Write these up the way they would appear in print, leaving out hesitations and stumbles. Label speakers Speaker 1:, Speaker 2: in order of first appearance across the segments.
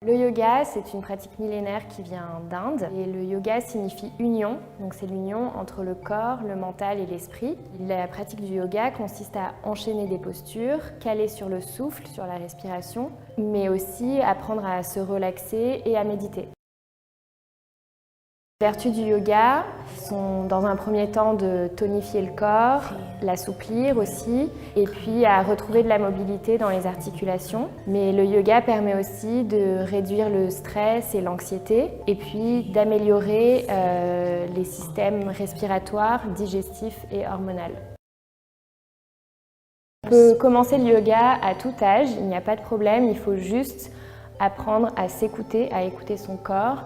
Speaker 1: Le yoga, c'est une pratique millénaire qui vient d'Inde et le yoga signifie union, donc c'est l'union entre le corps, le mental et l'esprit. La pratique du yoga consiste à enchaîner des postures, caler sur le souffle, sur la respiration, mais aussi apprendre à se relaxer et à méditer. Les vertus du yoga sont dans un premier temps de tonifier le corps, l'assouplir aussi, et puis à retrouver de la mobilité dans les articulations. Mais le yoga permet aussi de réduire le stress et l'anxiété, et puis d'améliorer les systèmes respiratoires, digestifs et hormonaux. On peut commencer le yoga à tout âge, il n'y a pas de problème, il faut juste apprendre à s'écouter, à écouter son corps,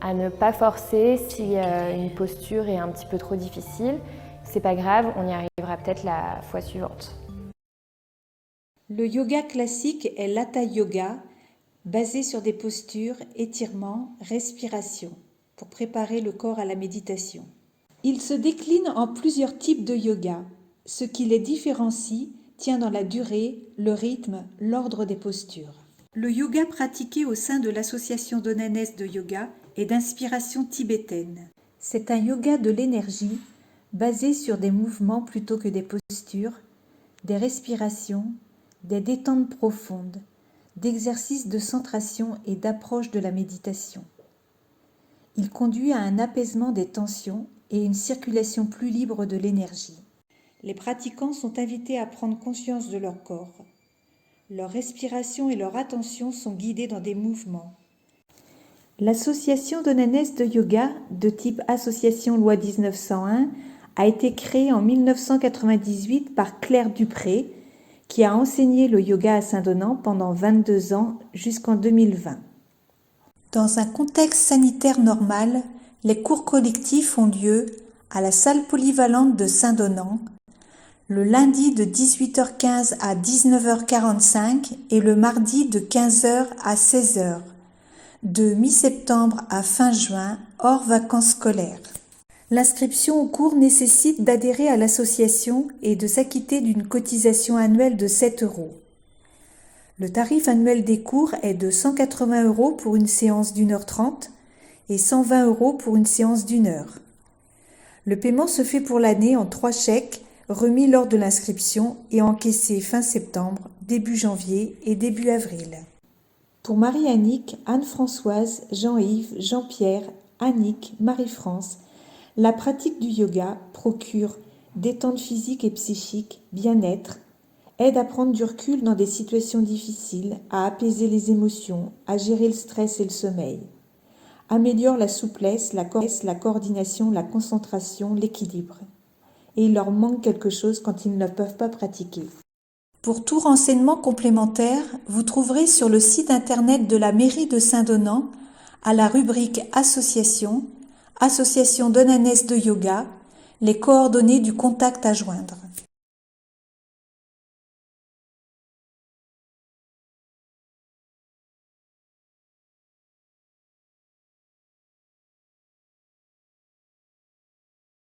Speaker 1: à ne pas forcer si une posture est un petit peu trop difficile. C'est pas grave, on y arrivera peut-être la fois suivante.
Speaker 2: Le yoga classique est l'hatha yoga, basé sur des postures, étirements, respiration, pour préparer le corps à la méditation. Il se décline en plusieurs types de yoga. Ce qui les différencie tient dans la durée, le rythme, l'ordre des postures. Le yoga pratiqué au sein de l'association donanaise de yoga est d'inspiration tibétaine. C'est un yoga de l'énergie basé sur des mouvements plutôt que des postures, des respirations, des détentes profondes, d'exercices de centration et d'approche de la méditation. Il conduit à un apaisement des tensions et une circulation plus libre de l'énergie. Les pratiquants sont invités à prendre conscience de leur corps. Leur respiration et leur attention sont guidées dans des mouvements. L'association donanaise de yoga, de type Association Loi 1901, a été créée en 1998 par Claire Dupré, qui a enseigné le yoga à Saint-Donat pendant 22 ans jusqu'en 2020. Dans un contexte sanitaire normal, les cours collectifs ont lieu à la salle polyvalente de Saint-Donat, le lundi de 18h15 à 19h45 et le mardi de 15h à 16h, de mi-septembre à fin juin, hors vacances scolaires. L'inscription au cours nécessite d'adhérer à l'association et de s'acquitter d'une cotisation annuelle de 7 €. Le tarif annuel des cours est de 180 € pour une séance d'1h30 et 120 € pour une séance d'1 heure. Le paiement se fait pour l'année en 3 chèques remis lors de l'inscription et encaissés fin septembre, début janvier et début avril. Pour Marie-Annick, Anne-Françoise, Jean-Yves, Jean-Pierre, Annick, Marie-France, la pratique du yoga procure détente physique et psychique, bien-être, aide à prendre du recul dans des situations difficiles, à apaiser les émotions, à gérer le stress et le sommeil, améliore la souplesse, la coordination, la concentration, l'équilibre. Et il leur manque quelque chose quand ils ne peuvent pas pratiquer. Pour tout renseignement complémentaire, vous trouverez sur le site internet de la mairie de Saint-Donat, à la rubrique Association, Association donanaise de yoga, les coordonnées du contact à joindre.